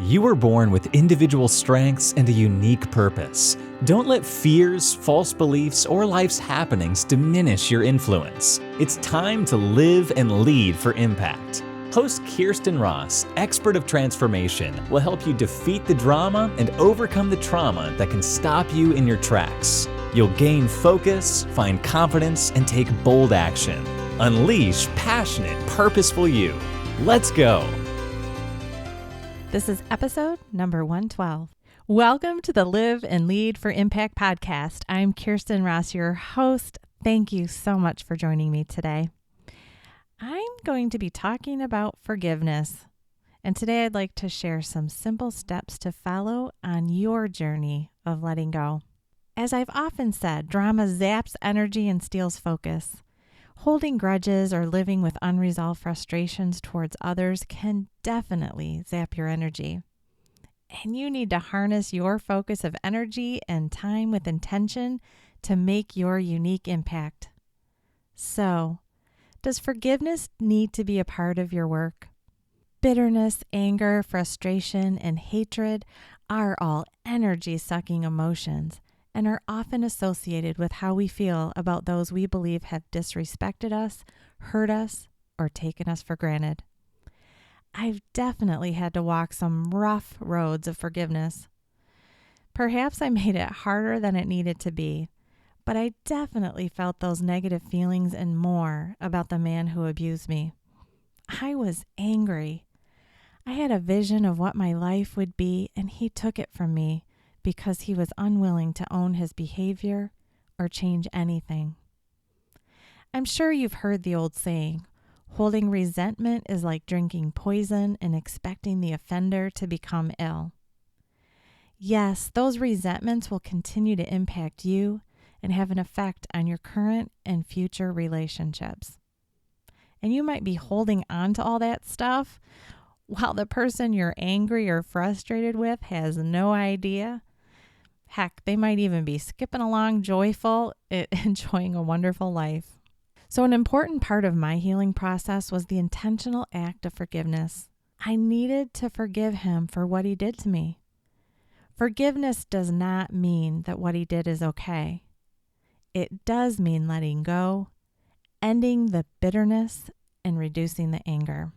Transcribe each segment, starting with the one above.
You were born with individual strengths and a unique purpose. Don't let fears, false beliefs, or life's happenings diminish your influence. It's time to live and lead for impact. Host Kirsten Ross, expert of transformation, will help you defeat the drama and overcome the trauma that can stop you in your tracks. You'll gain focus, find confidence, and take bold action. Unleash passionate, purposeful you. Let's go. This is episode number 112. Welcome to the Live and Lead for Impact podcast. I'm Kirsten Ross, your host. Thank you so much for joining me today. I'm going to be talking about forgiveness. And today I'd like to share some simple steps to follow on your journey of letting go. As I've often said, drama zaps energy and steals focus. Holding grudges or living with unresolved frustrations towards others can definitely zap your energy. And you need to harness your focus of energy and time with intention to make your unique impact. So, does forgiveness need to be a part of your work? Bitterness, anger, frustration, and hatred are all energy-sucking emotions and are often associated with how we feel about those we believe have disrespected us, hurt us, or taken us for granted. I've definitely had to walk some rough roads of forgiveness. Perhaps I made it harder than it needed to be, but I definitely felt those negative feelings and more about the man who abused me. I was angry. I had a vision of what my life would be, and he took it from me because he was unwilling to own his behavior or change anything. I'm sure you've heard the old saying, holding resentment is like drinking poison and expecting the offender to become ill. Yes, those resentments will continue to impact you and have an effect on your current and future relationships. And you might be holding on to all that stuff while the person you're angry or frustrated with has no idea. Heck, they might even be skipping along joyful, enjoying a wonderful life. So an important part of my healing process was the intentional act of forgiveness. I needed to forgive him for what he did to me. Forgiveness does not mean that what he did is okay. It does mean letting go, ending the bitterness, and reducing the anger.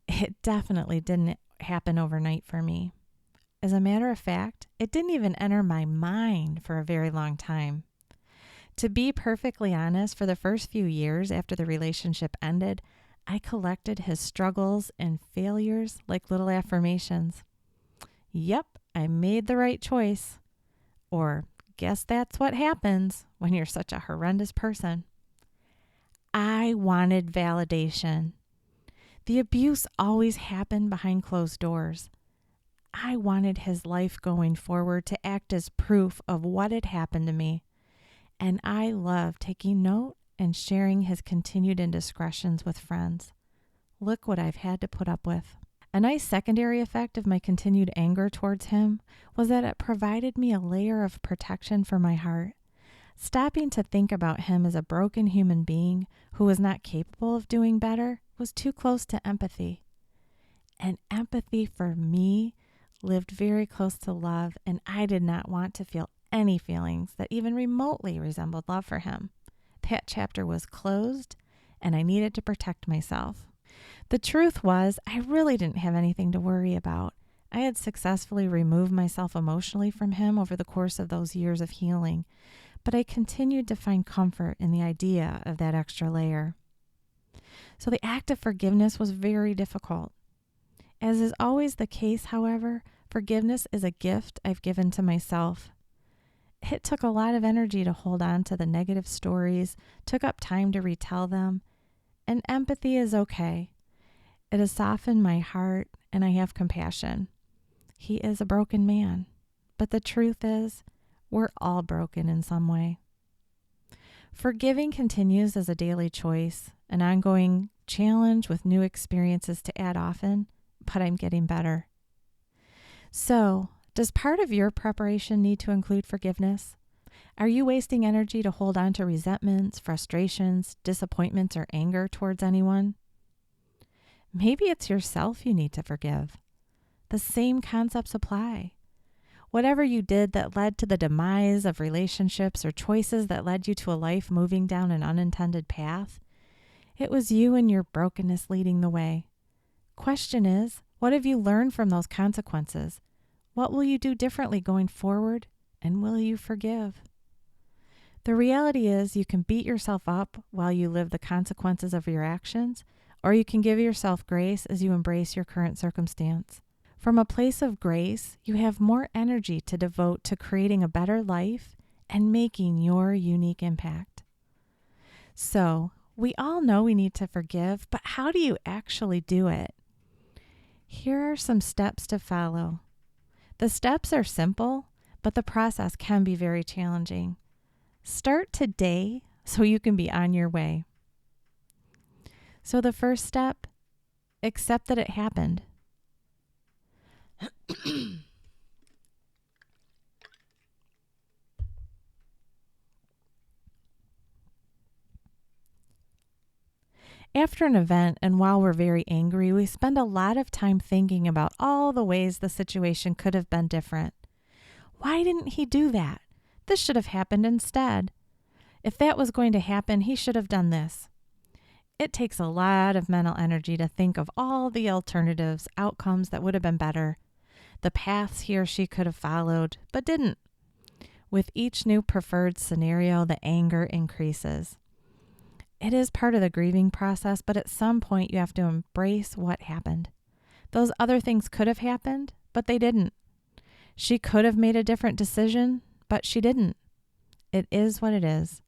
It definitely didn't happen overnight for me. As a matter of fact, it didn't even enter my mind for a very long time. To be perfectly honest, for the first few years after the relationship ended, I collected his struggles and failures like little affirmations. Yep, I made the right choice. Or, guess that's what happens when you're such a horrendous person. I wanted validation. The abuse always happened behind closed doors. I wanted his life going forward to act as proof of what had happened to me. And I loved taking note and sharing his continued indiscretions with friends. Look what I've had to put up with. A nice secondary effect of my continued anger towards him was that it provided me a layer of protection for my heart. Stopping to think about him as a broken human being who was not capable of doing better was too close to empathy. And empathy for me lived very close to love, and I did not want to feel any feelings that even remotely resembled love for him. That chapter was closed, and I needed to protect myself. The truth was, I really didn't have anything to worry about. I had successfully removed myself emotionally from him over the course of those years of healing, but I continued to find comfort in the idea of that extra layer. So the act of forgiveness was very difficult. As is always the case, however, forgiveness is a gift I've given to myself. It took a lot of energy to hold on to the negative stories, took up time to retell them, and empathy is okay. It has softened my heart, and I have compassion. He is a broken man, but the truth is, we're all broken in some way. Forgiving continues as a daily choice, an ongoing challenge with new experiences to add often, but I'm getting better. So, does part of your preparation need to include forgiveness? Are you wasting energy to hold on to resentments, frustrations, disappointments, or anger towards anyone? Maybe it's yourself you need to forgive. The same concepts apply. Whatever you did that led to the demise of relationships or choices that led you to a life moving down an unintended path, it was you and your brokenness leading the way. Question is, what have you learned from those consequences? What will you do differently going forward? And will you forgive? The reality is you can beat yourself up while you live the consequences of your actions, or you can give yourself grace as you embrace your current circumstance. From a place of grace, you have more energy to devote to creating a better life and making your unique impact. So, we all know we need to forgive, but how do you actually do it? Here are some steps to follow. The steps are simple, but the process can be very challenging. Start today so you can be on your way. So the first step, accept that it happened. After an event and while we're very angry, we spend a lot of time thinking about all the ways the situation could have been different. Why didn't he do that? This should have happened instead. If that was going to happen, he should have done this. It takes a lot of mental energy to think of all the alternatives, outcomes that would have been better, the paths he or she could have followed, but didn't. With each new preferred scenario, the anger increases. It is part of the grieving process, but at some point you have to embrace what happened. Those other things could have happened, but they didn't. She could have made a different decision, but she didn't. It is what it is.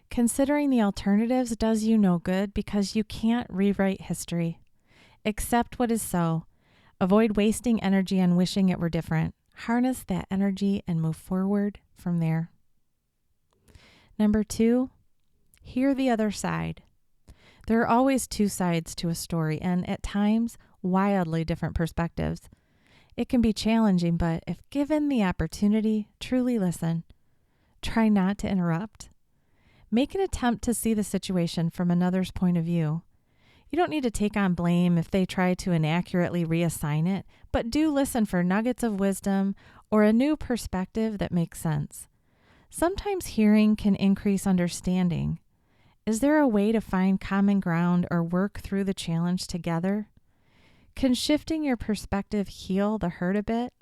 Considering the alternatives does you no good because you can't rewrite history. Accept what is so. Avoid wasting energy on wishing it were different. Harness that energy and move forward from there. Number 2, hear the other side. There are always two sides to a story and, at times, wildly different perspectives. It can be challenging, but if given the opportunity, truly listen. Try not to interrupt. Make an attempt to see the situation from another's point of view. You don't need to take on blame if they try to inaccurately reassign it, but do listen for nuggets of wisdom or a new perspective that makes sense. Sometimes hearing can increase understanding. Is there a way to find common ground or work through the challenge together? Can shifting your perspective heal the hurt a bit?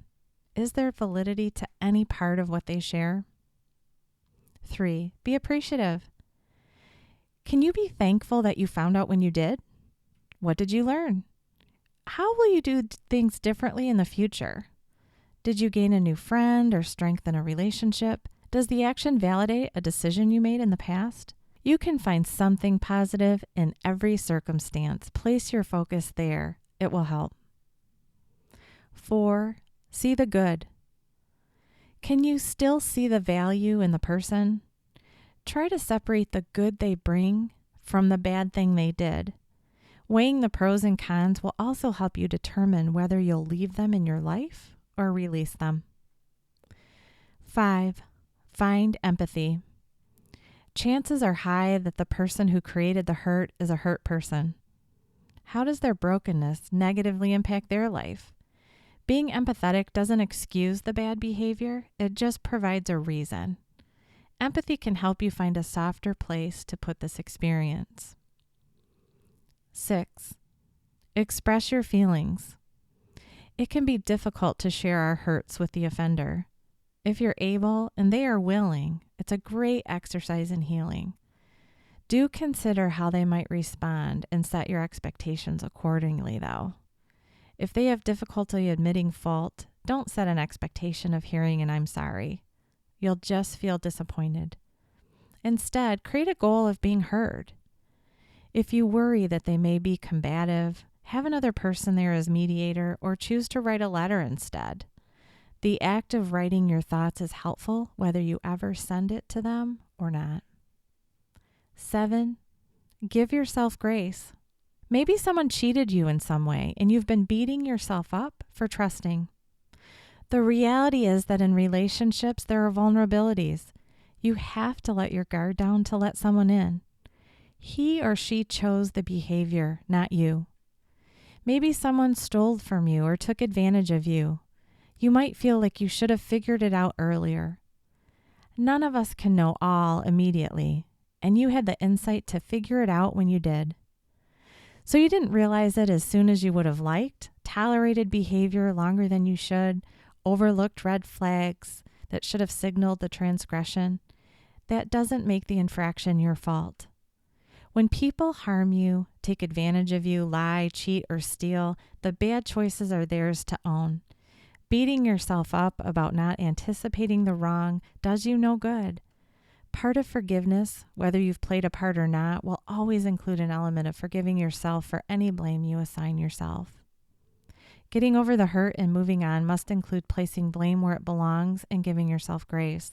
Is there validity to any part of what they share? 3, be appreciative. Can you be thankful that you found out when you did? What did you learn? How will you do things differently in the future? Did you gain a new friend or strengthen a relationship? Does the action validate a decision you made in the past? You can find something positive in every circumstance. Place your focus there. It will help. 4, see the good. Can you still see the value in the person? Try to separate the good they bring from the bad thing they did. Weighing the pros and cons will also help you determine whether you'll leave them in your life or release them. 5, find empathy. Chances are high that the person who created the hurt is a hurt person. How does their brokenness negatively impact their life? Being empathetic doesn't excuse the bad behavior, it just provides a reason. Empathy can help you find a softer place to put this experience. 6, express your feelings. It can be difficult to share our hurts with the offender. If you're able and they are willing, it's a great exercise in healing. Do consider how they might respond and set your expectations accordingly, though. If they have difficulty admitting fault, don't set an expectation of hearing an "I'm sorry." You'll just feel disappointed. Instead, create a goal of being heard. If you worry that they may be combative, have another person there as mediator or choose to write a letter instead. The act of writing your thoughts is helpful whether you ever send it to them or not. 7, give yourself grace. Maybe someone cheated you in some way and you've been beating yourself up for trusting. The reality is that in relationships, there are vulnerabilities. You have to let your guard down to let someone in. He or she chose the behavior, not you. Maybe someone stole from you or took advantage of you. You might feel like you should have figured it out earlier. None of us can know all immediately, and you had the insight to figure it out when you did. So you didn't realize it as soon as you would have liked, tolerated behavior longer than you should, overlooked red flags that should have signaled the transgression. That doesn't make the infraction your fault. When people harm you, take advantage of you, lie, cheat, or steal, the bad choices are theirs to own. Beating yourself up about not anticipating the wrong does you no good. Part of forgiveness, whether you've played a part or not, will always include an element of forgiving yourself for any blame you assign yourself. Getting over the hurt and moving on must include placing blame where it belongs and giving yourself grace.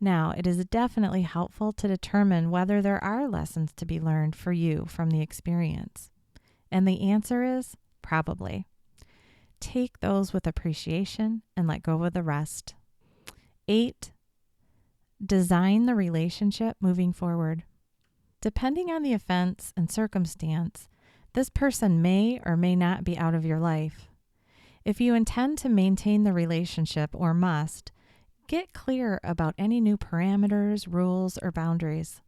Now, it is definitely helpful to determine whether there are lessons to be learned for you from the experience. And the answer is probably. Take those with appreciation and let go of the rest. 8, design the relationship moving forward. Depending on the offense and circumstance, this person may or may not be out of your life. If you intend to maintain the relationship or must, get clear about any new parameters, rules, or boundaries.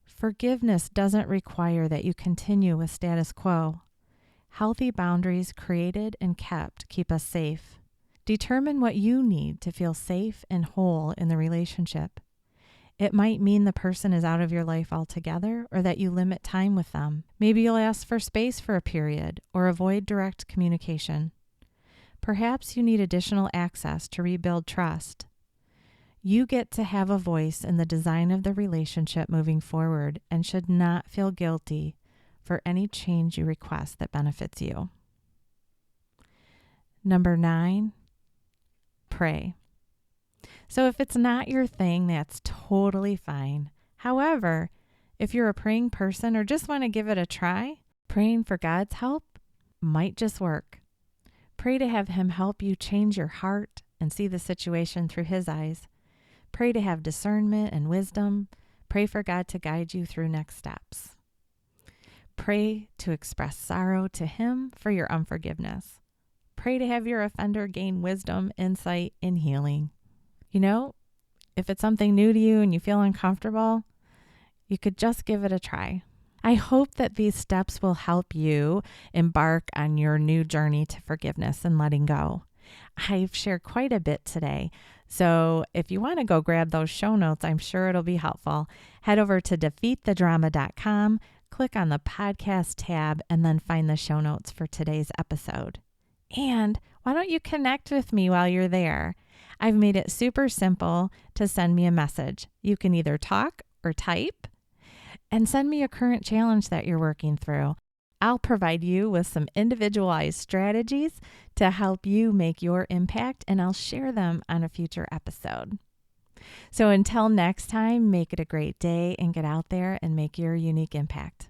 Forgiveness doesn't require that you continue with status quo. Healthy boundaries created and kept keep us safe. Determine what you need to feel safe and whole in the relationship. It might mean the person is out of your life altogether or that you limit time with them. Maybe you'll ask for space for a period or avoid direct communication. Perhaps you need additional access to rebuild trust. You get to have a voice in the design of the relationship moving forward and should not feel guilty for any change you request that benefits you. Number 9, pray. So if it's not your thing, that's totally fine. However, if you're a praying person or just want to give it a try, praying for God's help might just work. Pray to have Him help you change your heart and see the situation through His eyes. Pray to have discernment and wisdom. Pray for God to guide you through next steps. Pray to express sorrow to Him for your unforgiveness. Pray to have your offender gain wisdom, insight, and healing. You know, if it's something new to you and you feel uncomfortable, you could just give it a try. I hope that these steps will help you embark on your new journey to forgiveness and letting go. I've shared quite a bit today, so if you want to go grab those show notes, I'm sure it'll be helpful. Head over to defeatthedrama.com, click on the podcast tab, and then find the show notes for today's episode. And why don't you connect with me while you're there? I've made it super simple to send me a message. You can either talk or type, and send me a current challenge that you're working through. I'll provide you with some individualized strategies to help you make your impact, and I'll share them on a future episode. So until next time, make it a great day and get out there and make your unique impact.